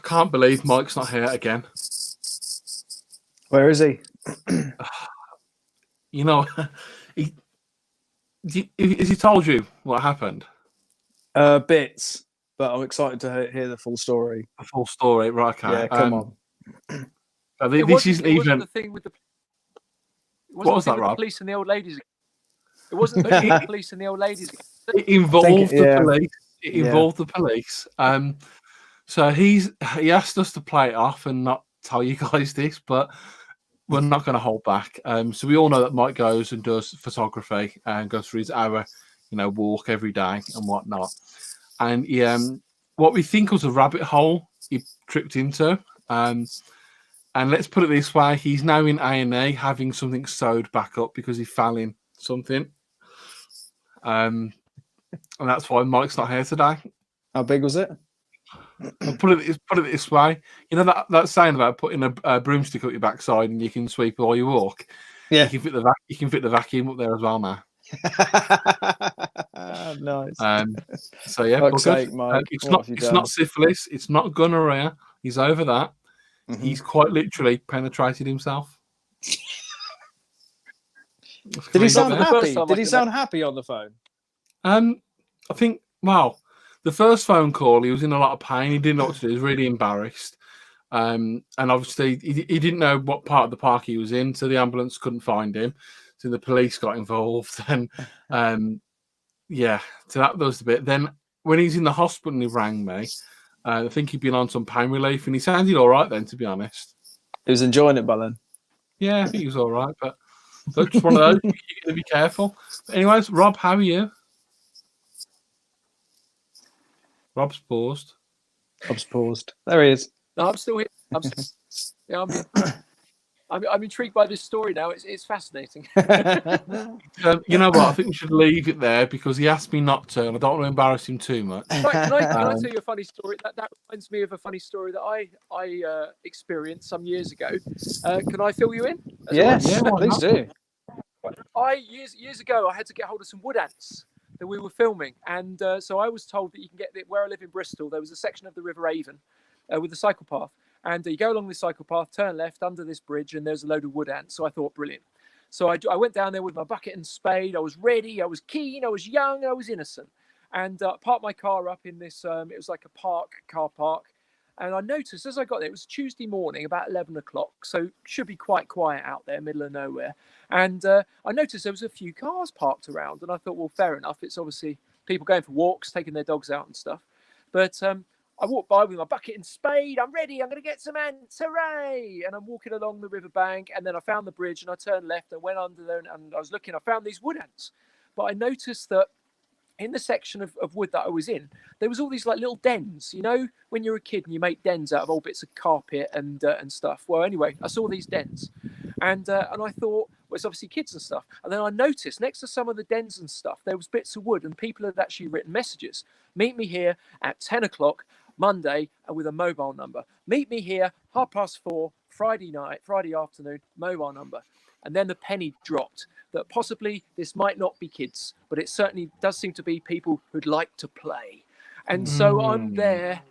can't believe Mike's not here again. Where is he? You know, has he told you what happened? Bits, but I'm excited to hear the full story. The full story, right? Okay. Yeah, come on. This isn't even the thing with the. What was that, with Rob? The police and the old ladies. It wasn't the thing with the police and the old ladies. It involved the yeah. police. It involved the police. So he asked us to play it off and not tell you guys this, but we're not going to hold back. So we all know that Mike goes and does photography and goes through his hour, walk every day and whatnot. And he, what we think was a rabbit hole he tripped into. And let's put it this way: he's now in A&E having something sewed back up because he fell in something. And that's why Mike's not here today. How big was it? I'll put it this way: you know that saying about putting a broomstick up your backside and you can sweep while you walk. Yeah, you can fit the vacuum up there as well now. Nice. So yeah, fuck's sake, Mike, it's not syphilis. It's not gonorrhea. He's over that. Mm-hmm. He's quite literally penetrated himself. Did he sound happy? Did he sound happy on the phone? I think. Well, the first phone call, he was in a lot of pain. He didn't know what to do. He was really embarrassed. And obviously, he didn't know what part of the park he was in, so the ambulance couldn't find him. So the police got involved. And so that was the bit. Then when he's in the hospital, and he rang me. I think he'd been on some pain relief, and he sounded all right then, to be honest. He was enjoying it by then. Yeah, I think he was all right, but just one of those. You're going to be careful. But anyways, Rob, how are you? Rob's paused. There he is. No, I'm still here. I'm intrigued by this story now. It's fascinating. You know what? I think we should leave it there because he asked me not to, and I don't want to embarrass him too much. Right, can I tell you a funny story? That reminds me of a funny story that I experienced some years ago. Can I fill you in? Yes, please do. Years ago, I had to get hold of some wood ants that we were filming, and so I was told that you can get where I live in Bristol. There was a section of the River Avon with a cycle path. And you go along this cycle path, turn left under this bridge, and there's a load of wood ants. So I thought, brilliant. So I went down there with my bucket and spade. I was ready. I was keen. I was young. I was innocent. And parked my car up in this, it was like a car park. And I noticed as I got there, it was Tuesday morning, about 11 o'clock. So should be quite quiet out there, middle of nowhere. And I noticed there was a few cars parked around. And I thought, well, fair enough. It's obviously people going for walks, taking their dogs out and stuff. But I walked by with my bucket and spade. I'm ready. I'm going to get some ants. Hooray! And I'm walking along the riverbank. And then I found the bridge and I turned left and went under there. And I was looking. I found these wood ants. But I noticed that in the section of wood that I was in, there was all these like little dens. You know, when you're a kid and you make dens out of old bits of carpet and stuff. Well, anyway, I saw these dens. And I thought, well, it's obviously kids and stuff. And then I noticed next to some of the dens and stuff, there was bits of wood and people had actually written messages. Meet me here at 10 o'clock. Monday with a mobile number. Meet me here 4:30 Friday afternoon, mobile number. And then the penny dropped that possibly this might not be kids, but it certainly does seem to be people who'd like to play. And so I'm there,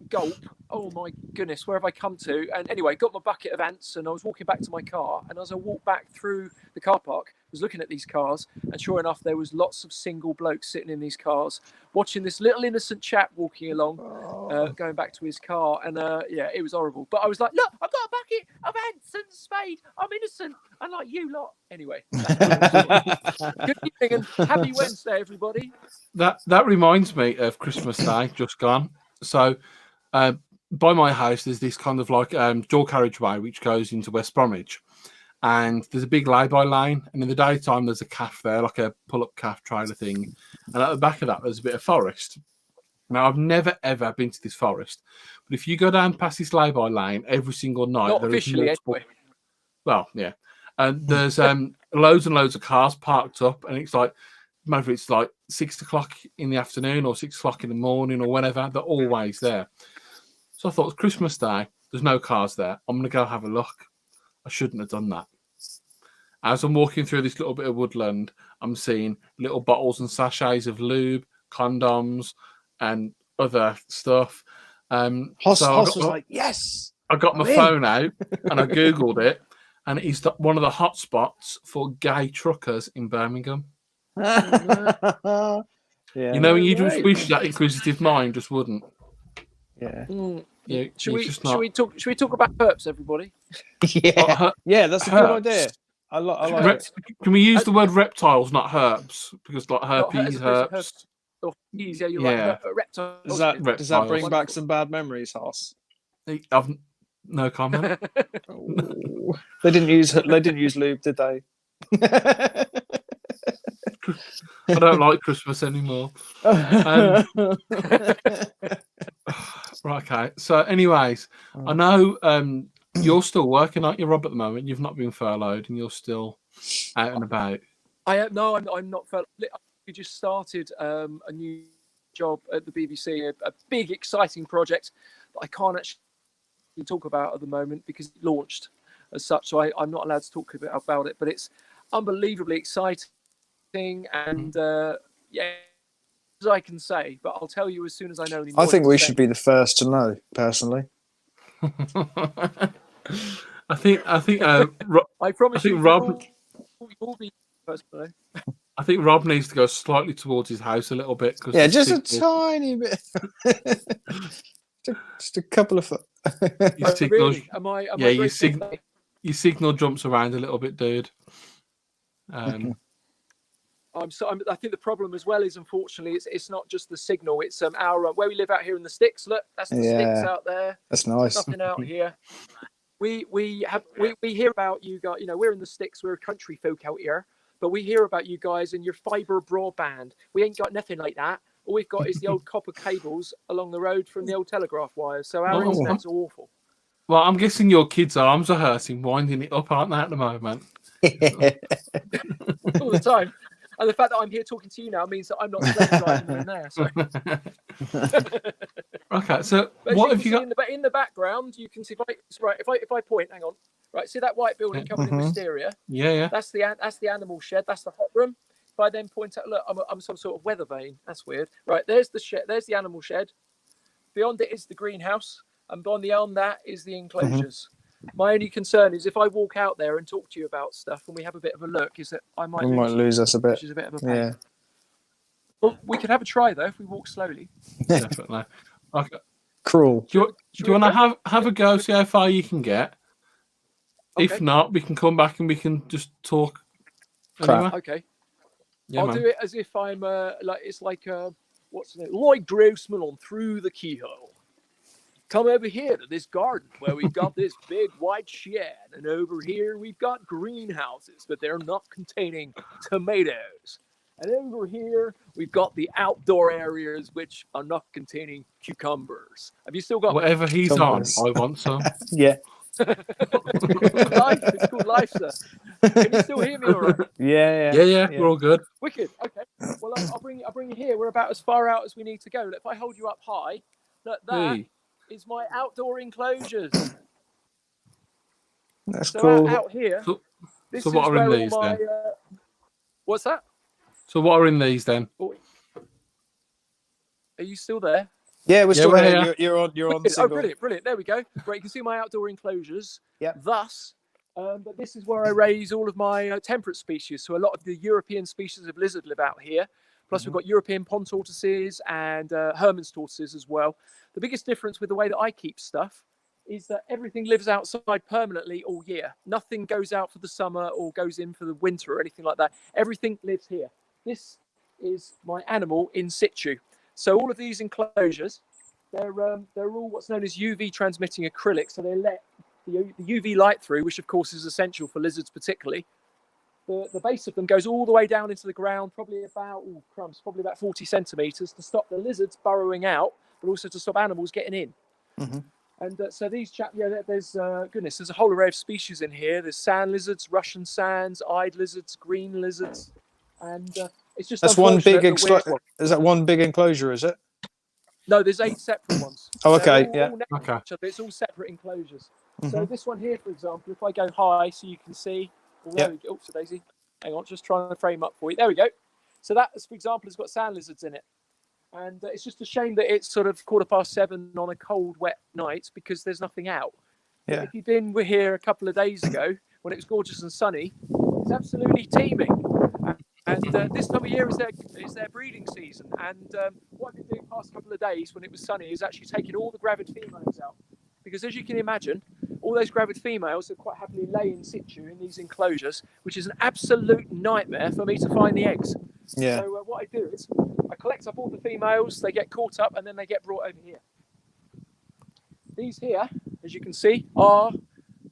gulp, oh my goodness, where have I come to? And anyway, got my bucket of ants and I was walking back to my car. And as I walked back through the car park, I was looking at these cars, and sure enough, there was lots of single blokes sitting in these cars, watching this little innocent chap walking along, going back to his car. And it was horrible. But I was like, look, I've got a bucket of ants and spade. I'm innocent. Unlike you lot. Anyway. Good evening and happy Wednesday, everybody. That reminds me of Christmas Day, just gone. So by my house, there's this kind of like dual carriageway which goes into West Bromwich. And there's a big lay-by lane. And in the daytime, there's a calf there, like a pull-up calf trailer thing. And at the back of that, there's a bit of forest. Now, I've never, ever been to this forest. But if you go down past this lay-by lane every single night... Not officially, anyway. Well, yeah. And there's loads and loads of cars parked up. And it's like, no matter if it's like 6 o'clock in the afternoon or 6 o'clock in the morning or whenever, they're always there. So I thought, it's Christmas Day. There's no cars there. I'm going to go have a look. I shouldn't have done that. As I'm walking through this little bit of woodland, I'm seeing little bottles and sachets of lube, condoms, and other stuff. Hoss so was like, yes. I got my I'm in. phone out and I googled it, and it's one of the hot spots for gay truckers in Birmingham. Yeah, You know, when you No just way. wish that inquisitive mind just wouldn't. yeah, You, Should you're we just should not. we talk should we talk about herps, everybody? yeah. That's a good Herps. idea. I like Rep- it. Can we use the word reptiles, not herps? Because like Not herpes, as opposed to herps. Or yeah, you're Yeah. right. Reptiles. Does that Reptiles. bring back some bad memories, Hoss? I've no comment. Oh. They didn't use lube, did they? I don't like Christmas anymore. Right, okay. So, anyways, I know you're still working, aren't you, Rob? At the moment, you've not been furloughed, and you're still out and about. I'm not. We just started a new job at the BBC, a big, exciting project that I can't actually talk about at the moment because it launched as such. So I'm not allowed to talk about it, but it's unbelievably exciting and yeah, as I can say. But I'll tell you as soon as I know any more. I think we should be the first to know, personally. I think I promise you, Rob. You'll be first to know. I think Rob needs to go slightly towards his house a little bit. Yeah, just a tiny bit. just a couple of foot. Your signal, really? Am I your signal jumps around a little bit, dude. I think the problem as well is, unfortunately, it's not just the signal. It's our where we live out here in the sticks. Look, that's the sticks out there. That's nice. Nothing out here. We hear about you guys. You know, we're in the sticks. We're country folk out here, but we hear about you guys and your fibre broadband. We ain't got nothing like that. All we've got is the old copper cables along the road from the old telegraph wires. So our internet's awful. Well, I'm guessing your kids' arms are hurting, winding it up, aren't they, at the moment? All the time. And the fact that I'm here talking to you now means that I'm not driving them in there. So. Okay, so but what have you got in the background? You can see if I point. Hang on. Right, see that white building covered in wisteria? Yeah. That's the animal shed. That's the hot room. If I then point out, look, I'm some sort of weather vane. That's weird. Right, there's the shed. There's the animal shed. Beyond it is the greenhouse, and beyond that is the enclosures. My only concern is if I walk out there and talk to you about stuff, and we have a bit of a look, is that I might lose us a bit. Which is a bit of a pain. Yeah. Well, we could have a try though if we walk slowly. Definitely. Okay. Cruel. Do you want to have a go? See how far you can get. Okay. If not, we can come back and we can just talk. Crap. Anyway. Okay. Yeah, I'll do it as if I'm what's the name? Lloyd Grossman on Through the Keyhole. Come over here to this garden where we've got this big white shed, and over here we've got greenhouses, but they're not containing tomatoes. And over here we've got the outdoor areas which are not containing cucumbers. Have you still got whatever he's cucumbers? on? I want some. Yeah. It's called life, sir. Can you still hear me all right? Yeah. We're all good. Wicked. Okay. Well, I'll bring you here. We're about as far out as we need to go. Look, if I hold you up high, look, that is my outdoor enclosures. That's cool. Out here. So what are in these then? What's that? So what are in these then? Are you still there? Yeah, we're still here. You're on the single. Oh, brilliant. There we go. Right, you can see my outdoor enclosures. Yeah. Thus, but this is where I raise all of my temperate species. So a lot of the European species of lizard live out here. Plus, we've got European pond tortoises and Herman's tortoises as well. The biggest difference with the way that I keep stuff is that everything lives outside permanently all year. Nothing goes out for the summer or goes in for the winter or anything like that. Everything lives here. This is my animal in situ. So all of these enclosures, they're all what's known as UV transmitting acrylic. So they let the UV light through, which of course is essential for lizards particularly. The base of them goes all the way down into the ground, probably about 40 centimeters to stop the lizards burrowing out, but also to stop animals getting in. And so these there's there's a whole array of species in here. There's sand lizards, Russian sands, eyed lizards, green lizards, and it's just that's one big is that one big enclosure? Is it? No, there's 8 separate ones. Oh, okay, okay. It's all separate enclosures. So this one here, for example, if I go high, so you can see. Oops, Daisy. Hang on, just trying to frame up for you. There we go. So that, for example, has got sand lizards in it. And it's just a shame that it's sort of 7:15 on a cold, wet night because there's nothing out. But Yeah. if you've been here a couple of days ago when it was gorgeous and sunny, it's absolutely teeming. And this time of year is their breeding season. And what I've been doing the past couple of days when it was sunny is actually taking all the gravid females out. Because as you can imagine, all those gravid females are quite happily lay in situ in these enclosures, which is an absolute nightmare for me to find the eggs. Yeah. So what I do is I collect up all the females, they get caught up, and then they get brought over here. These here, as you can see, are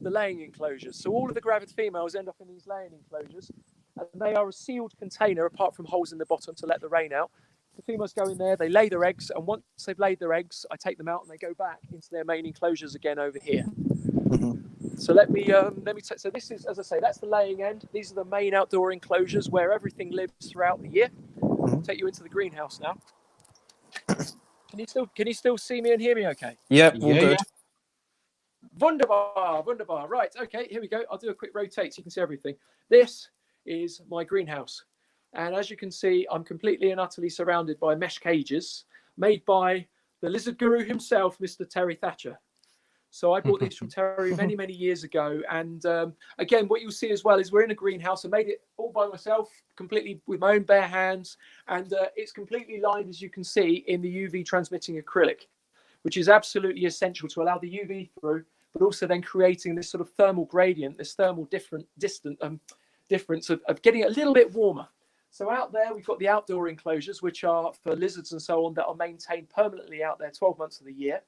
the laying enclosures. So all of the gravid females end up in these laying enclosures, and they are a sealed container apart from holes in the bottom to let the rain out. The females go in there, they lay their eggs, and once they've laid their eggs, I take them out and they go back into their main enclosures again over here. So let me so this is, as I say, that's the laying end. These are the main outdoor enclosures where everything lives throughout the year. I'll take you into the greenhouse now. Can you still see me and hear me okay? Yep, all Yeah, good. Wunderbar, wunderbar. Right, okay, here we go. I'll do a quick rotate so you can see everything. This is my greenhouse. And as you can see, I'm completely and utterly surrounded by mesh cages made by the lizard guru himself, Mr. Terry Thatcher. So I bought these from Terry many, many years ago. And again, what you'll see as well is we're in a greenhouse. I made it all by myself, completely with my own bare hands. And it's completely lined, as you can see, in the UV transmitting acrylic, which is absolutely essential to allow the UV through, but also then creating this sort of thermal gradient, this thermal difference of getting it a little bit warmer. So out there, we've got the outdoor enclosures, which are for lizards and so on, that are maintained permanently out there 12 months of the year.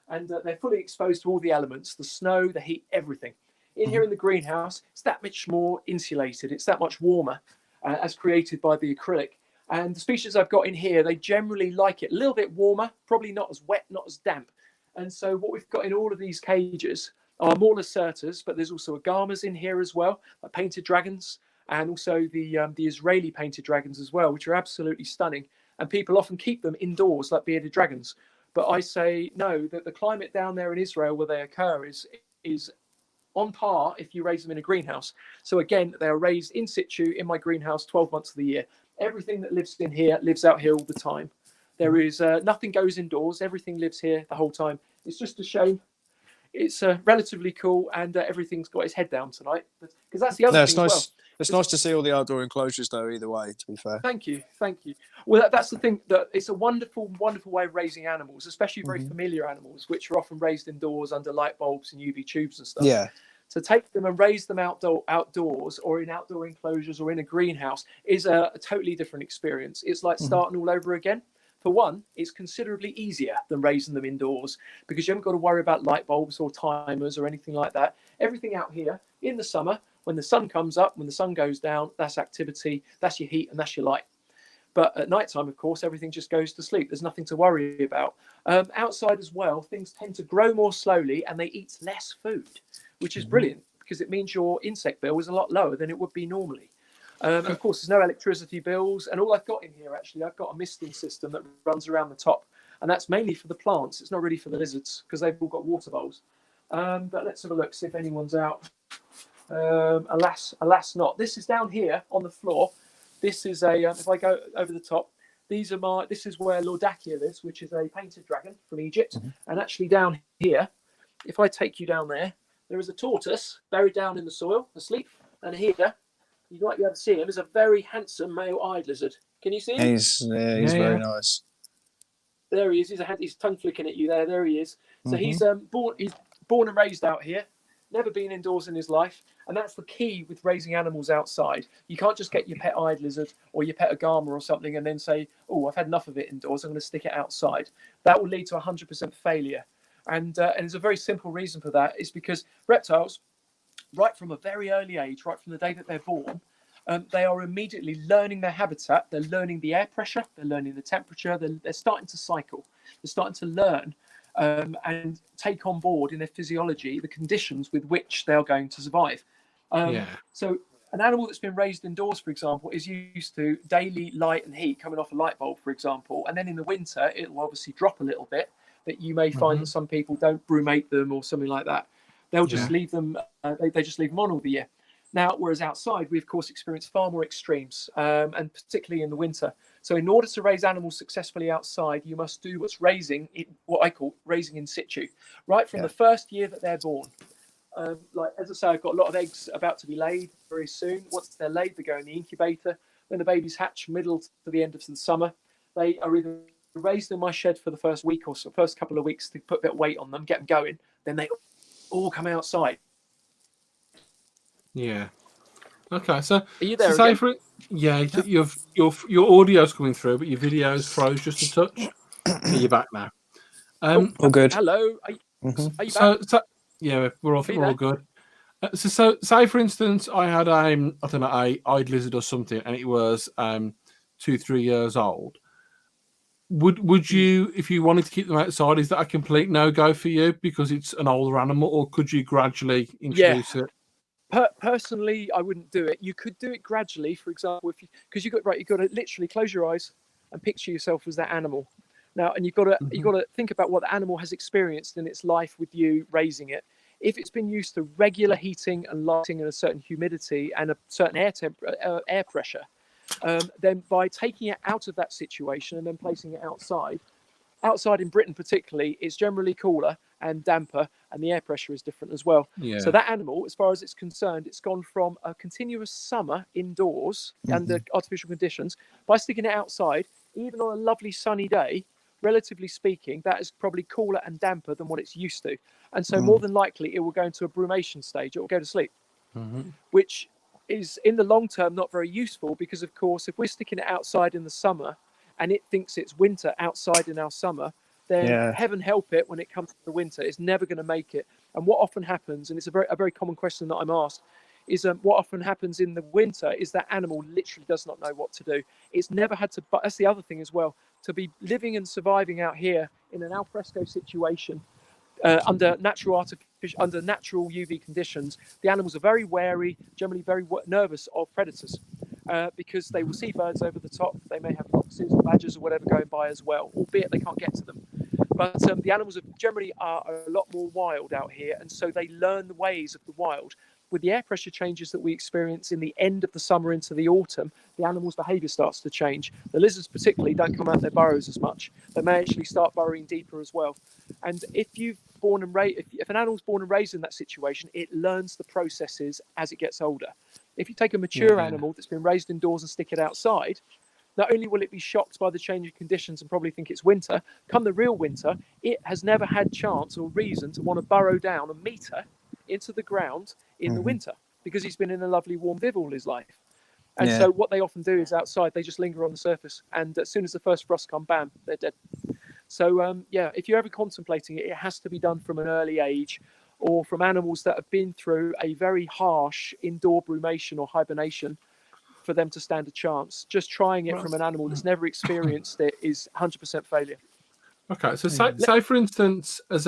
And they're fully exposed to all the elements, the snow, the heat, everything. In here in the greenhouse, it's that much more insulated. It's that much warmer as created by the acrylic. And the species I've got in here, they generally like it a little bit warmer, probably not as wet, not as damp. And so what we've got in all of these cages are more lacertas, but there's also agamas in here as well, like painted dragons, and also the Israeli painted dragons as well, which are absolutely stunning. And people often keep them indoors like bearded dragons. But I say no, that the climate down there in Israel where they occur is on par if you raise them in a greenhouse. So again, they are raised in situ in my greenhouse 12 months of the year. Everything that lives in here lives out here all the time. There is nothing goes indoors. Everything lives here the whole time. It's just a shame. It's relatively cool, and everything's got its head down tonight. Because that's the other thing as well. It's nice to see all the outdoor enclosures, though, either way, to be fair. Thank you. Well, that's the thing, that it's a wonderful, wonderful way of raising animals, especially very familiar animals, which are often raised indoors under light bulbs and UV tubes and stuff. Yeah. To take them and raise them outdoors or in outdoor enclosures or in a greenhouse is a totally different experience. It's like starting all over again. For one, it's considerably easier than raising them indoors because you haven't got to worry about light bulbs or timers or anything like that. Everything out here in the summer, when the sun comes up, when the sun goes down, that's activity, that's your heat and that's your light. But at night time, of course, everything just goes to sleep. There's nothing to worry about. Outside as well, things tend to grow more slowly and they eat less food, which is brilliant because it means your insect bill is a lot lower than it would be normally. And of course, there's no electricity bills. And all I've got in here, actually, I've got a misting system that runs around the top. And that's mainly for the plants. It's not really for the lizards because they've all got water bowls. But let's have a look, see if anyone's out. Alas not. This is down here on the floor. This is a, if I go over the top, this is where Lordakia lives, which is a painted dragon from Egypt. And actually down here, if I take you down there, there is a tortoise buried down in the soil, asleep. And here, you might be able to see him, is a very handsome male-eyed lizard. Can you see him? He's very nice. There he is. He's tongue flicking at you there. There he is. So he's born and raised out here. Never been indoors in his life. And that's the key with raising animals outside. You can't just get your pet eyed lizard or your pet agama or something and then say, oh, I've had enough of it indoors, I'm going to stick it outside. That will lead to 100% failure. And there's a very simple reason for that. It's because reptiles, right from a very early age, right from the day that they're born, they are immediately learning their habitat. They're learning the air pressure. They're learning the temperature. They're starting to cycle. They're starting to learn and take on board in their physiology the conditions with which they are going to survive. So an animal that's been raised indoors, for example, is used to daily light and heat coming off a light bulb, for example. And then in the winter, it will obviously drop a little bit, that you may find that some people don't brumate them or something like that. They'll just leave them, they just leave them on all the year. Now, whereas outside, we, of course, experience far more extremes, and particularly in the winter. So in order to raise animals successfully outside, you must do what I call raising in situ, right from the first year that they're born. Like as I say, I've got a lot of eggs about to be laid very soon. Once they're laid, they go in the incubator. When the babies hatch, middle to the end of the summer, they are either raised in my shed for the first week or so, first couple of weeks to put a bit of weight on them, get them going. Then they all come outside. Yeah. Okay, so Are you there? say for it, your audio's coming through, but your video's froze just a touch. You're back now. All good. Hello. Are you So, back? so yeah, we're all good. So say for instance, I had I don't know, a eyed lizard or something, and it was 2-3 years old. Would you, if you wanted to keep them outside, is that a complete no go for you because it's an older animal, or could you gradually introduce it? Personally, I wouldn't do it. You could do it gradually, for example, because you've got to literally close your eyes and picture yourself as that animal. Now, and you've got to think about what the animal has experienced in its life with you raising it. If it's been used to regular heating and lighting and a certain humidity and a certain air pressure, then by taking it out of that situation and then placing it outside in Britain particularly, it's generally cooler and damper, and the air pressure is different as well. Yeah. So that animal, as far as it's concerned, it's gone from a continuous summer indoors under artificial conditions. By sticking it outside, even on a lovely sunny day, relatively speaking, that is probably cooler and damper than what it's used to. And so more than likely, it will go into a brumation stage. It will go to sleep, which is in the long term not very useful because, of course, if we're sticking it outside in the summer and it thinks it's winter outside in our summer, then heaven help it, when it comes to the winter, it's never going to make it. And what often happens, and it's a very common question that I'm asked, is what often happens in the winter is that animal literally does not know what to do. It's never had to, but that's the other thing as well, to be living and surviving out here in an alfresco situation under natural UV conditions. The animals are very wary, generally very nervous of predators because they will see birds over the top. They may have foxes or badgers or whatever going by as well, albeit they can't get to them. But the animals generally are a lot more wild out here, and so they learn the ways of the wild. With the air pressure changes that we experience in the end of the summer into the autumn, the animal's behaviour starts to change. The lizards particularly don't come out their burrows as much. They may actually start burrowing deeper as well. And if an animal's born and raised in that situation, it learns the processes as it gets older. If you take a mature animal that's been raised indoors and stick it outside, not only will it be shocked by the change of conditions and probably think it's winter, come the real winter, it has never had chance or reason to want to burrow down a metre into the ground in the winter because he's been in a lovely warm viv all his life. And so what they often do is outside, they just linger on the surface. And as soon as the first frost come, bam, they're dead. So, if you're ever contemplating it, it has to be done from an early age or from animals that have been through a very harsh indoor brumation or hibernation for them to stand a chance. Just trying it from an animal that's never experienced it is 100% failure. Okay, so say for instance, as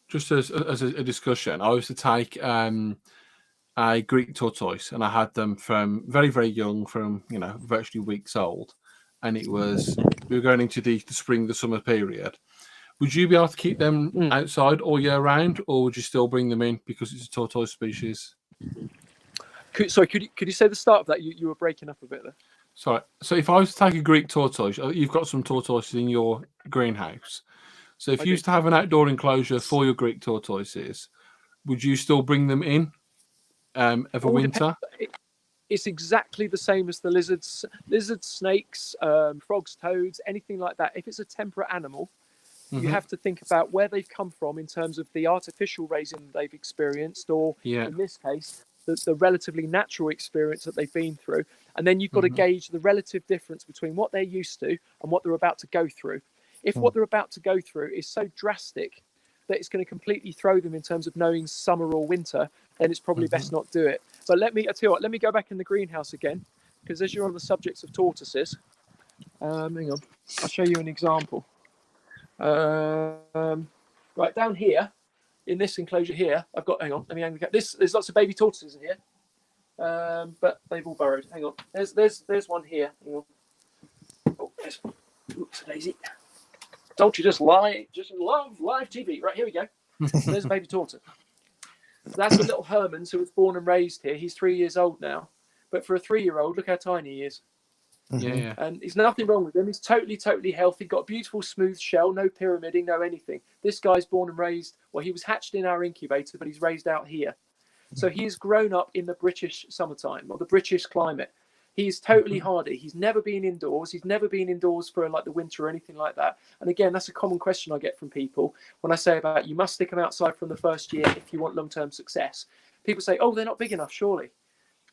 just as a discussion, I was to take a Greek tortoise, and I had them from very, very young, from virtually weeks old, and we were going into the spring, the summer period. Would you be able to keep them outside all year round, or would you still bring them in because it's a tortoise species? Could you say the start of that? You were breaking up a bit there. Sorry. So if I was to take a Greek tortoise, you've got some tortoises in your greenhouse. So if you used to have an outdoor enclosure for your Greek tortoises, would you still bring them in every winter? It's exactly the same as the lizards, snakes, frogs, toads, anything like that. If it's a temperate animal, you have to think about where they've come from in terms of the artificial raising they've experienced, or in this case, the relatively natural experience that they've been through. And then you've got to gauge the relative difference between what they're used to and what they're about to go through. If what they're about to go through is so drastic that it's going to completely throw them in terms of knowing summer or winter, then it's probably best not do it. But let me go back in the greenhouse again, because as you're on the subjects of tortoises, hang on, I'll show you an example. Right down here, in this enclosure here, I've got, hang on, let me hang this. There's lots of baby tortoises in here, but they've all burrowed. Hang on, there's one here. Hang on. Oh, there's one. Oops, daisy. Don't you just love live TV? Right, here we go. There's a baby tortoise. That's a little Herman's who was born and raised here. He's 3 years old now, but for a 3-year-old, look how tiny he is. Yeah. And there's nothing wrong with him. He's totally healthy, got a beautiful smooth shell, no pyramiding, no anything. This guy's born and raised, well, he was hatched in our incubator, but he's raised out here. So he's grown up in the British summertime or the British climate. He's totally hardy. He's never been indoors. He's never been indoors for like the winter or anything like that. And again, that's a common question I get from people when I say about you must stick them outside from the first year if you want long-term success. People say, oh, they're not big enough, surely.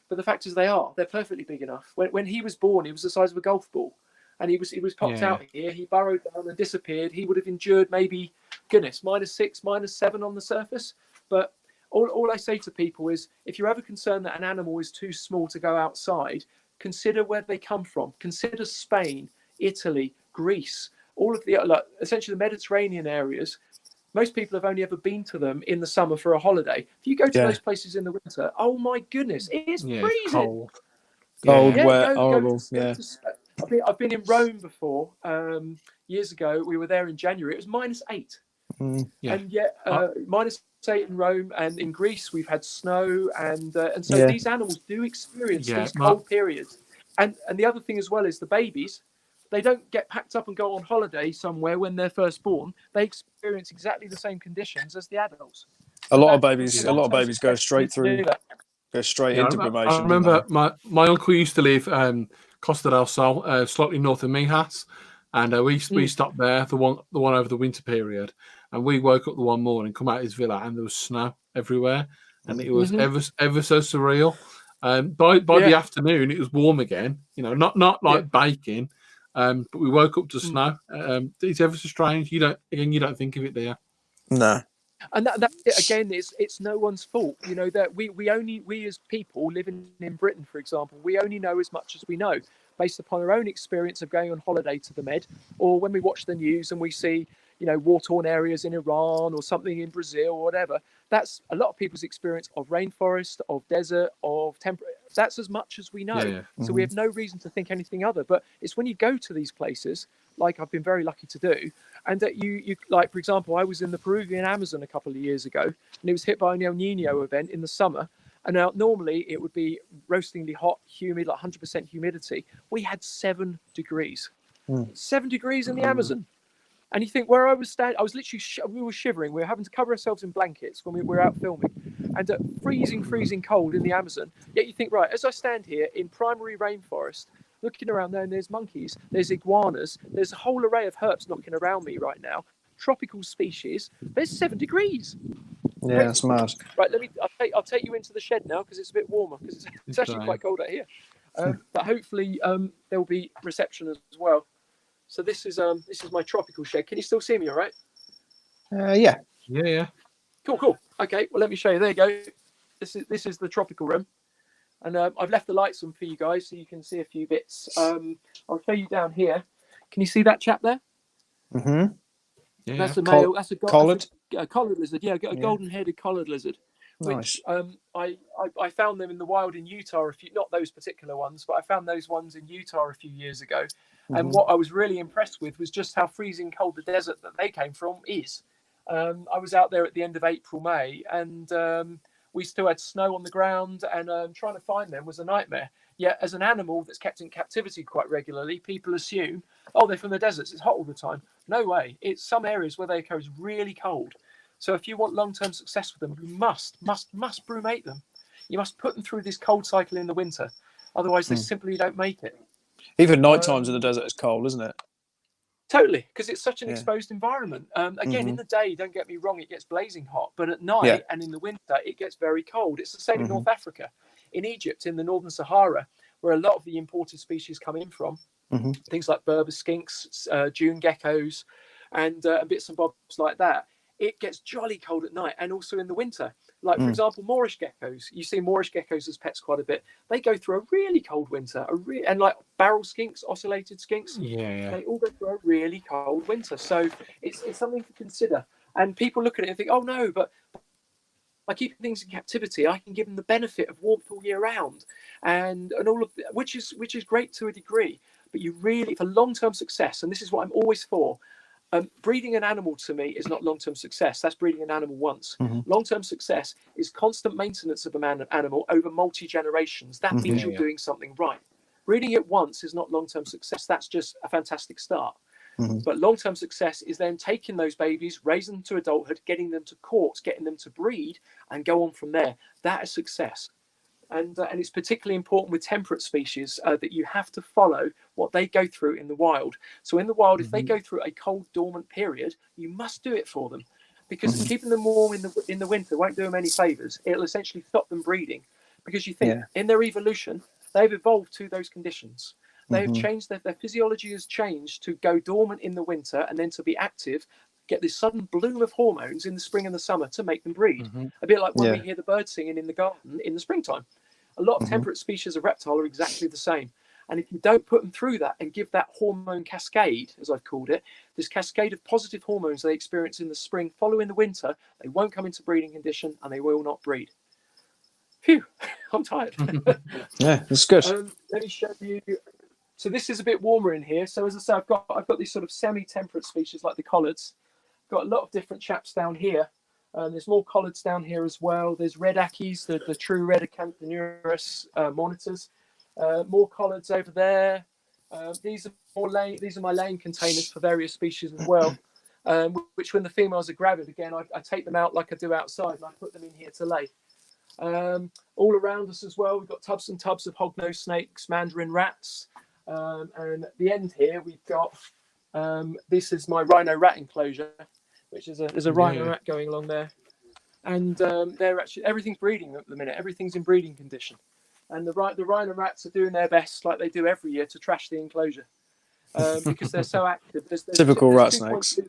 But the fact is they are. They're perfectly big enough. When he was born, he was the size of a golf ball. And he was popped out here. He burrowed down and disappeared. He would have endured maybe, goodness, -6, -7 on the surface. But all I say to people is, if you're ever concerned that an animal is too small to go outside, consider where they come from. Consider Spain, Italy, Greece, all of the essentially the Mediterranean areas. Most people have only ever been to them in the summer for a holiday. If you go to those places in the winter, oh my goodness, it is freezing. Cold, wet, horrible. I've been in Rome before. Years ago, we were there in January. It was -8. And yet -8 in Rome, and in Greece we've had snow, and so these animals do experience these cold periods. And the other thing as well is the babies, they don't get packed up and go on holiday somewhere when they're first born. They experience exactly the same conditions as the adults. A lot of babies go straight through, into brumation. I remember my uncle used to live Costa del Sol, slightly north of Mijas, and we stopped there, the one over the winter period, and we woke up the one morning, come out of his villa, and there was snow everywhere, and it was ever so surreal. By the afternoon, it was warm again. You know, not like baking, but we woke up to snow. It's ever so strange. You don't think of it there. No. And that again, it's no one's fault. You know that we as people living in Britain, for example, we only know as much as we know, based upon our own experience of going on holiday to the Med, or when we watch the news and we see, you know, war-torn areas in Iran or something in Brazil or whatever. That's a lot of people's experience of rainforest, of desert, of temperature. That's as much as we know. So we have no reason to think anything other. But it's when you go to these places, like I've been very lucky to do, and that you like, for example, I was in the Peruvian Amazon a couple of years ago, and it was hit by an El Nino event in the summer. And now normally it would be roastingly hot, humid, like 100% humidity. We had 7 degrees, 7 degrees in the Amazon. And you think where I was standing, I was literally, we were shivering. We were having to cover ourselves in blankets when we were out filming, and freezing cold in the Amazon. Yet you think, right, as I stand here in primary rainforest, looking around there, and there's monkeys, there's iguanas, there's a whole array of herps knocking around me right now, tropical species. There's 7 degrees. Yeah, that's mad. Right, I'll take you into the shed now because it's a bit warmer, because it's actually quite cold out here. But hopefully there will be reception as well. So this is my tropical shed. Can you still see me all right? Yeah. Cool. Okay, well let me show you. There you go. This is the tropical room. And I've left the lights on for you guys so you can see a few bits. I'll show you down here. Can you see that chap there? Mm-hmm. Yeah. That's a male. That's a collared. A collared lizard. Yeah, a golden-headed collared lizard. Nice. Which I found them in the wild in Utah not those particular ones, but I found those ones in Utah a few years ago. And what I was really impressed with was just how freezing cold the desert that they came from is. I was out there at the end of April, May, and we still had snow on the ground, and trying to find them was a nightmare. Yet, as an animal that's kept in captivity quite regularly, people assume, oh, they're from the deserts, it's hot all the time. No way. It's some areas where they occur is really cold. So if you want long-term success with them, you must brumate them. You must put them through this cold cycle in the winter. Otherwise, they simply don't make it. Even night times in the desert is cold, isn't it? Totally, because it's such an exposed environment. Again, in the day, don't get me wrong, it gets blazing hot. But at night and in the winter, it gets very cold. It's the same in North Africa. In Egypt, in the Northern Sahara, where a lot of the imported species come in from, things like Berber skinks, June geckos, and bits and bobs like that, it gets jolly cold at night and also in the winter. Like, for example, Moorish geckos. You see Moorish geckos as pets quite a bit. They go through a really cold winter, and like barrel skinks, ocellated skinks, they all go through a really cold winter. So it's something to consider. And people look at it and think, oh no, but by keeping things in captivity, I can give them the benefit of warmth all year round, and all of which is great to a degree. But you really, for long-term success, and this is what I'm always for. Breeding an animal to me is not long-term success. That's breeding an animal once. Long-term success is constant maintenance of an animal over multi-generations. That means you're doing something right. breeding it once is not long-term success. That's just a fantastic start. Mhm. But long-term success is then taking those babies, raising them to adulthood, getting them to courts, getting them to breed, and go on from there. That is success. And it's particularly important with temperate species that you have to follow what they go through in the wild. So in the wild, if they go through a cold, dormant period, you must do it for them, because keeping them warm in the winter won't do them any favors. It'll essentially stop them breeding, because you think in their evolution, they've evolved to those conditions. They have changed, their physiology has changed to go dormant in the winter and then to be active, get this sudden bloom of hormones in the spring and the summer to make them breed. A bit like when we hear the birds singing in the garden in the springtime. A lot of temperate species of reptile are exactly the same. And if you don't put them through that and give that hormone cascade, as I've called it, this cascade of positive hormones they experience in the spring following the winter, they won't come into breeding condition and they will not breed. Phew, I'm tired. Yeah, that's good. Let me show you. So this is a bit warmer in here. So as I say, I've got these sort of semi-temperate species like the collards. Got a lot of different chaps down here. There's more collards down here as well. There's red ackies, the true red Acanthoneurus monitors. More collards over there. These are my laying containers for various species as well. Which when the females are gravid, again, I take them out like I do outside and I put them in here to lay. All around us as well, we've got tubs and tubs of hognose snakes, mandarin rats. And at the end here, we've got, this is my rhino rat enclosure, which is there's a rhino rat going along there. And they're actually, everything's breeding at the minute. Everything's in breeding condition. And the rhino rats are doing their best, like they do every year, to trash the enclosure because they're so active. Typical rat snakes.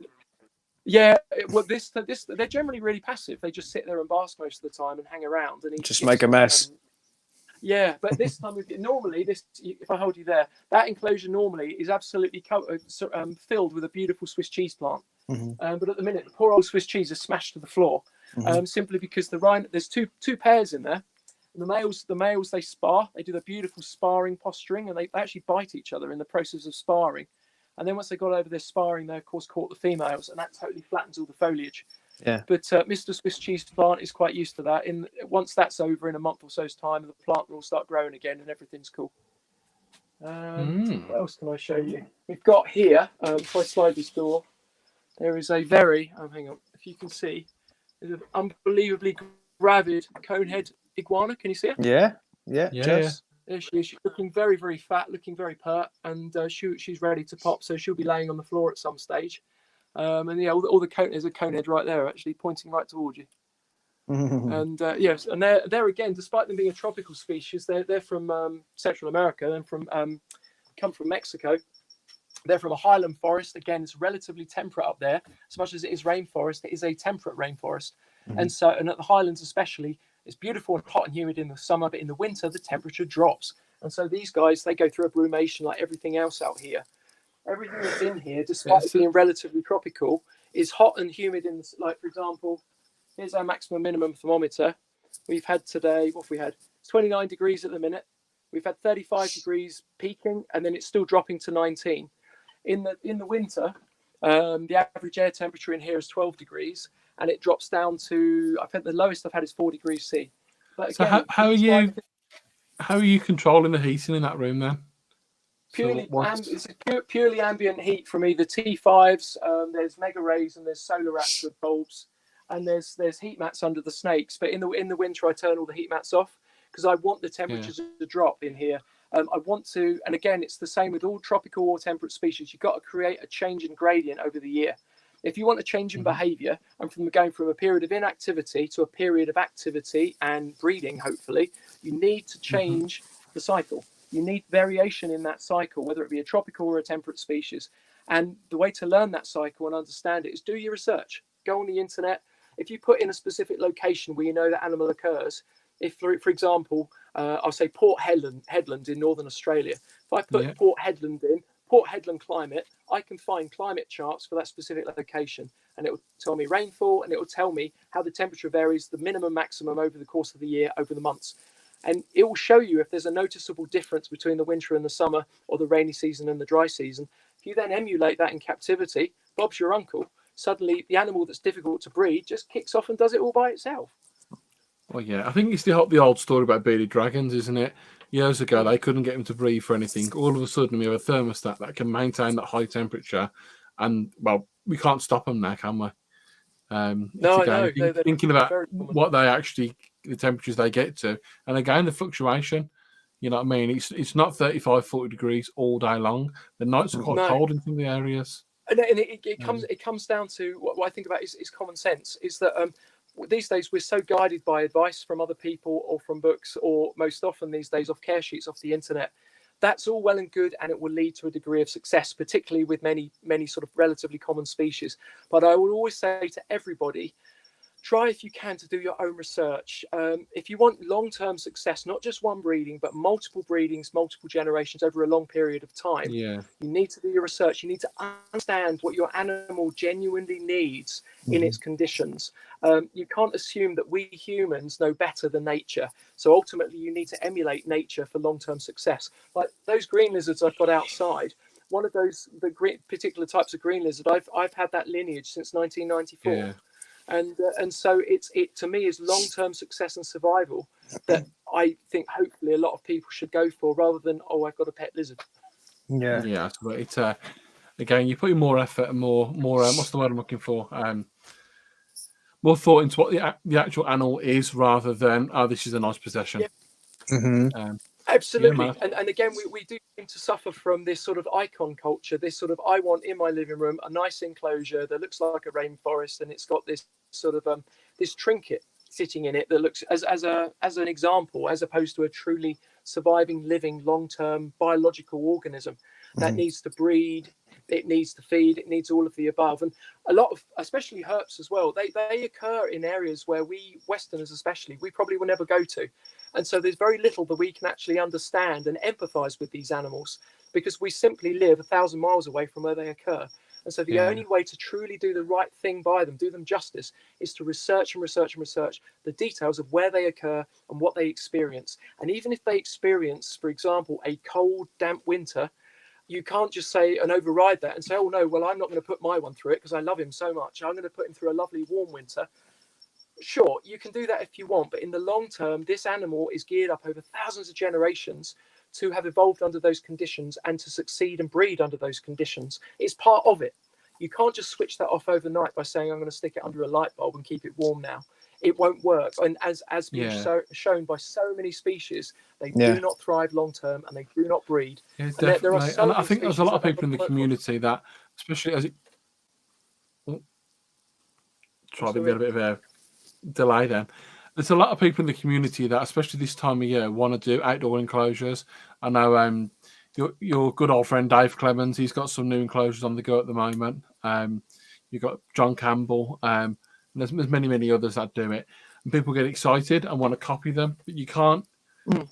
Yeah, well, they're generally really passive. They just sit there and bask most of the time and hang around and eat. Just make a mess. Yeah, but this time, normally, if I hold you there, that enclosure normally is absolutely filled with a beautiful Swiss cheese plant. But at the minute, the poor old Swiss cheese is smashed to the floor, simply because there's two pairs in there. And the males, they spar. They do the beautiful sparring posturing, and they actually bite each other in the process of sparring. And then once they got over their sparring, they of course caught the females, and that totally flattens all the foliage. Yeah. But Mr. Swiss cheese plant is quite used to that. Once that's over in a month or so's time, the plant will start growing again, and everything's cool. What else can I show you? We've got here. If I slide this door, there is a very hang on. If you can see, there's an unbelievably gravid conehead iguana. Can you see it? Yeah. There she is. She's looking very, very fat, looking very pert, and she's ready to pop. So she'll be laying on the floor at some stage. And yeah, all the there's a conehead right there, actually pointing right towards you. And yes, and they're again, despite them being a tropical species, they're from Central America. They're come from Mexico. They're from a highland forest. Again, it's relatively temperate up there. As much as it is rainforest, it is a temperate rainforest. And at the highlands especially, it's beautiful and hot and humid in the summer, but in the winter the temperature drops. And so these guys, they go through a brumation like everything else out here. Everything that's in here, despite it being relatively tropical, is hot and humid. Like, for example, here's our maximum minimum thermometer. We've had today, what have we had? It's 29 degrees at the minute. We've had 35 degrees peaking, and then it's still dropping to 19. In the winter, the average air temperature in here is 12 degrees, and it drops down to, I think the lowest I've had is 4 degrees C. But again, so how are you controlling the heating in that room then? It's purely ambient heat from either T5s. There's mega rays and there's solar active bulbs, and there's heat mats under the snakes. But in the winter, I turn all the heat mats off because I want the temperatures to drop in here. I want to, and again, it's the same with all tropical or temperate species. You've got to create a change in gradient over the year. If you want a change in behaviour, and going from a period of inactivity to a period of activity and breeding, hopefully, you need to change the cycle. You need variation in that cycle, whether it be a tropical or a temperate species. And the way to learn that cycle and understand it is do your research. Go on the internet. If you put in a specific location where you know that animal occurs, if, for example, I'll say Port Hedland in Northern Australia. If I put Port Hedland climate, I can find climate charts for that specific location, and it will tell me rainfall, and it will tell me how the temperature varies, the minimum, maximum over the course of the year, over the months. And it will show you if there's a noticeable difference between the winter and the summer, or the rainy season and the dry season. If you then emulate that in captivity, Bob's your uncle. Suddenly, the animal that's difficult to breed just kicks off and does it all by itself. Well, yeah, I think it's the old story about bearded dragons, isn't it? years ago, they couldn't get him to breathe for anything. All of a sudden, we have a thermostat that can maintain that high temperature, and well, we can't stop them now, can we? No, Again, they're thinking about very common. what they actually, the temperatures they get to, and again, the fluctuation. You know what I mean? It's not 35, 40 degrees all day long. The nights are quite No. cold in some of the areas. And it comes down to what I think about is common sense. Is that these days we're so guided by advice from other people or from books, or most often these days off care sheets off the internet. That's all well and good, and it will lead to a degree of success, particularly with many sort of relatively common species. But I will always say to everybody, try if you can to do your own research. If you want long-term success, not just one breeding, but multiple breedings, multiple generations over a long period of time, you need to do your research. You need to understand what your animal genuinely needs in its conditions. You can't assume that we humans know better than nature. So ultimately, you need to emulate nature for long-term success. Like those green lizards I've got outside, one of those particular types of green lizard, I've had that lineage since 1994. Yeah. And so it to me is long-term success and survival that I think hopefully a lot of people should go for, rather than, oh, I've got a pet lizard. Yeah. So it's again, you're putting more effort and more what's the word I'm looking for? More thought into what the actual animal is, rather than, oh, this is a nice possession. Absolutely. Yeah, and again, we do seem to suffer from this sort of icon culture, this sort of, I want in my living room a nice enclosure that looks like a rainforest, and it's got this sort of this trinket sitting in it that looks as an example, as opposed to a truly surviving, living, long-term biological organism that needs to breed, it needs to feed, it needs all of the above. And a lot of, especially herps as well, they occur in areas where we Westerners especially, we probably will never go to. And so there's very little that we can actually understand and empathize with these animals, because we simply live 1,000 miles away from where they occur. And so the only way to truly do the right thing by them, do them justice, is to research and research and research the details of where they occur and what they experience. And even if they experience, for example, a cold, damp winter, you can't just say and override that and say, oh no, well, I'm not going to put my one through it because I love him so much. I'm going to put him through a lovely warm winter. Sure, you can do that if you want, but in the long term, this animal is geared up over thousands of generations to have evolved under those conditions and to succeed and breed under those conditions. It's part of it. You can't just switch that off overnight by saying, I'm going to stick it under a light bulb and keep it warm now. It won't work. And as being shown by so many species, they do not thrive long term, and they do not breed. Yeah, definitely. And I think there's a lot of people in the community that, especially as it try to get a bit of a delay then. There's a lot of people in the community that, especially this time of year, want to do outdoor enclosures. I know your good old friend Dave Clemens, he's got some new enclosures on the go at the moment. You've got John Campbell, and there's many others that do it. And people get excited and want to copy them, but you can't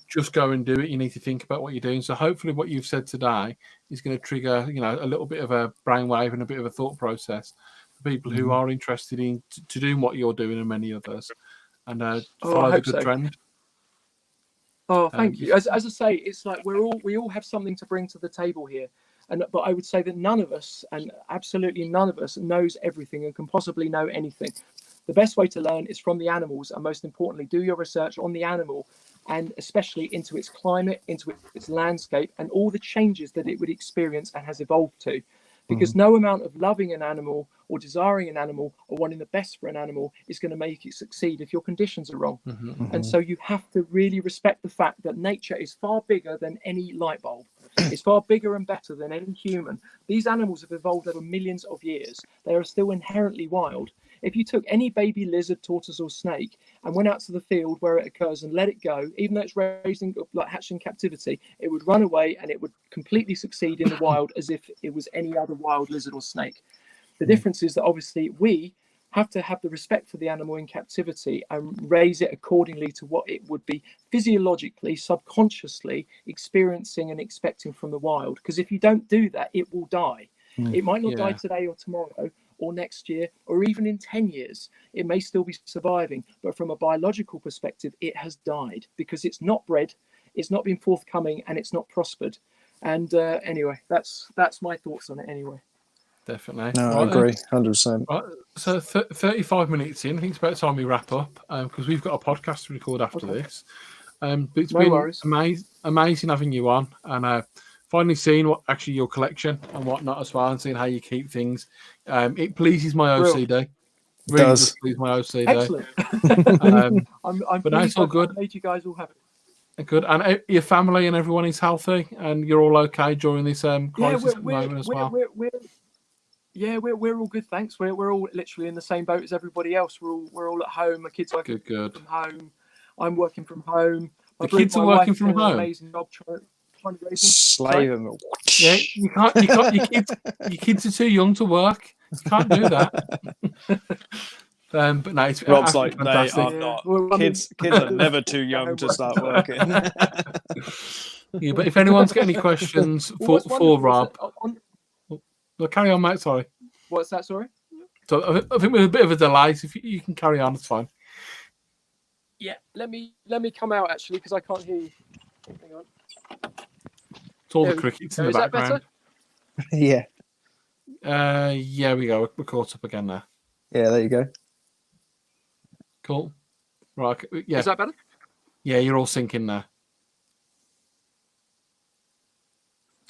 just go and do it. You need to think about what you're doing. So hopefully what you've said today is going to trigger, a little bit of a brainwave and a bit of a thought process for people who are interested in to doing what you're doing and many others, and follow the good trend. Oh, thank you. As I say, it's like we all have something to bring to the table here. But I would say that none of us, and absolutely none of us, knows everything and can possibly know anything. The best way to learn is from the animals, and most importantly, do your research on the animal, and especially into its climate, into its landscape, and all the changes that it would experience and has evolved to. Because no amount of loving an animal or desiring an animal or wanting the best for an animal is going to make it succeed if your conditions are wrong. And so you have to really respect the fact that nature is far bigger than any light bulb. It's far bigger and better than any human. These animals have evolved over millions of years. They are still inherently wild. If you took any baby lizard, tortoise or snake and went out to the field where it occurs and let it go, even though it's raising, like hatching captivity, it would run away and it would completely succeed in the wild as if it was any other wild lizard or snake. The difference is that obviously we have to have the respect for the animal in captivity and raise it accordingly to what it would be physiologically, subconsciously experiencing and expecting from the wild. Because if you don't do that, it will die. It might not die today or tomorrow or next year or even in 10 years. It may still be surviving, but from a biological perspective, it has died because it's not bred, it's not been forthcoming, and it's not prospered. And anyway, that's my thoughts on it anyway. Definitely. No, I agree, 100%. Right, so 35 minutes in, I think it's about time we wrap up because we've got a podcast to record after this. But it's No been worries. amazing having you on, and finally seeing what actually your collection and whatnot as well, and seeing how you keep things. It pleases my Real. OCD. Really Does. does please my OCD. Excellent. I'm But no, it's pleased all I've good. made you guys all happy. Good, and your family and everyone is healthy, and you're all okay during this crisis at the moment as well. We're all good, thanks. We're all literally in the same boat as everybody else. We're all at home. My kids working Good. from home. I'm working from home. The kids are my working wife's from doing an home. amazing job trying to raise them. Slave them. Yeah, you can't. Your kids are too young to work. You can't do that. But no, it's Rob's like, fantastic. they are not. Kids are never too young to start working. Yeah, but if anyone's got any questions for Rob, well, carry on, mate. Sorry. What's that? Sorry. So I think with a bit of a delay, so if you can carry on, it's fine. Yeah. Let me come out actually because I can't hear you. Hang on. It's all the crickets in the background. Yeah. Yeah, we go. We're caught up again there. Yeah, there you go. Cool. Right. Yeah. Is that better? Yeah, you're all syncing there.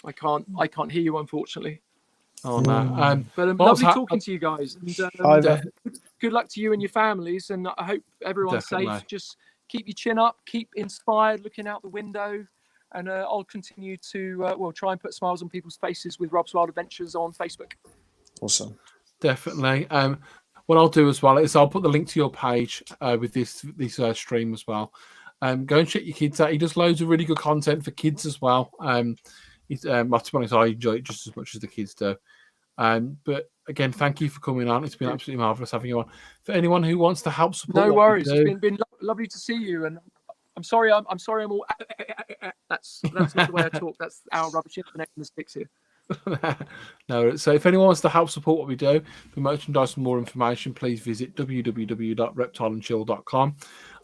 I can't hear you, unfortunately. Oh no. But lovely talking to you guys. And, good luck to you and your families. And I hope everyone's safe. Just keep your chin up, keep inspired, looking out the window. And I'll continue to try and put smiles on people's faces with Rob's Wild Adventures on Facebook. Awesome. Definitely. What I'll do as well is I'll put the link to your page with this stream as well. Go and check your kids out. He does loads of really good content for kids as well. To be honest, I enjoy it just as much as the kids do. But again, thank you for coming on. It's been absolutely marvelous having you on. For anyone who wants to help support, no worries. It's been lovely to see you. And I'm sorry. I'm all. That's not the way I talk. That's our rubbish internet and the sticks here. No, so if anyone wants to help support what we do, for merchandise and more information, please visit www.reptileandchill.com.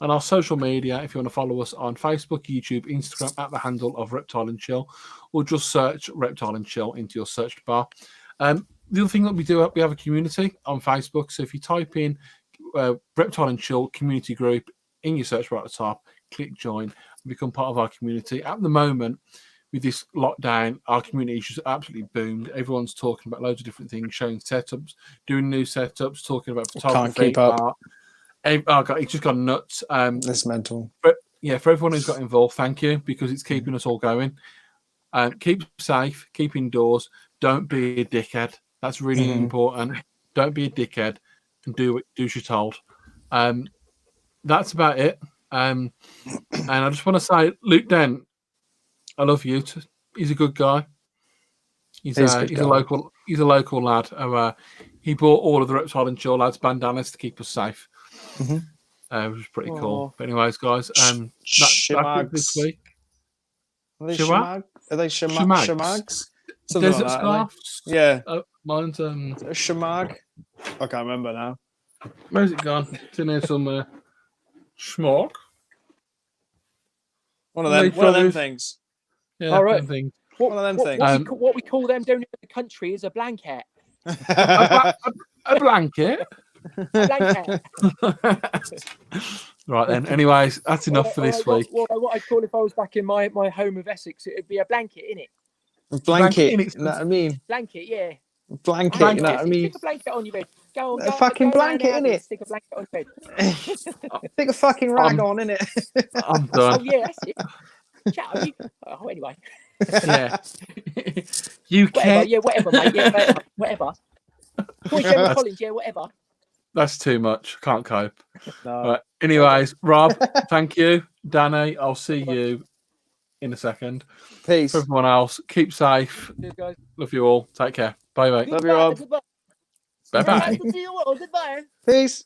And our social media, if you want to follow us on Facebook, YouTube, Instagram at the handle of Reptile and Chill, or just search Reptile and Chill into your search bar. The other thing that we do, we have a community on Facebook. So if you type in Reptile and Chill community group in your search bar at the top, click join and become part of our community. At the moment, with this lockdown, our community is just absolutely boomed. Everyone's talking about loads of different things, showing setups, doing new setups, talking about photography. Can't keep up. Art. Oh God, it's just gone nuts. It's mental. But yeah, for everyone who's got involved, thank you, because it's keeping us all going. Keep safe, keep indoors. Don't be a dickhead. That's really important. Don't be a dickhead and do what you're told. That's about it. And I just want to say, Luke Dent, I love you. He's a good guy. He's a local lad. He bought all of the Reptile and Chill lads bandanas to keep us safe. Which was pretty cool. But anyways, guys, that's it this week. Are they shamags? Desert scarves. Yeah. Mine's a shamag. I can't remember now. Where's it gone? It's in here somewhere. Schmuck. One of them things. Yeah, all right. One of them things. What we call them down in the country is a blanket. a blanket? A blanket. Right then. Anyways, that's enough for this week. What I'd call if I was back in my home of Essex, it'd be a blanket, innit? A blanket, you know what I mean? Blanket, yeah. Blanket, you know what I mean? Stick a blanket on your bed. Go a fucking blanket, innit? Stick a blanket on your bed. Stick a fucking rag on, innit? I'm done. Oh, yeah, that's it. Chat, oh, anyway. Yeah. You can't. Yeah, whatever, mate. Yeah, whatever. Collins, yeah, whatever. That's too much. Can't cope. No. Right. Anyways, Rob, thank you. Danny, I'll see you in a second. Peace. For everyone else, keep safe. Cheers, guys. Love you all. Take care. Bye, mate. Love you, Rob. Goodbye. Bye-bye. See you all. Goodbye. Peace.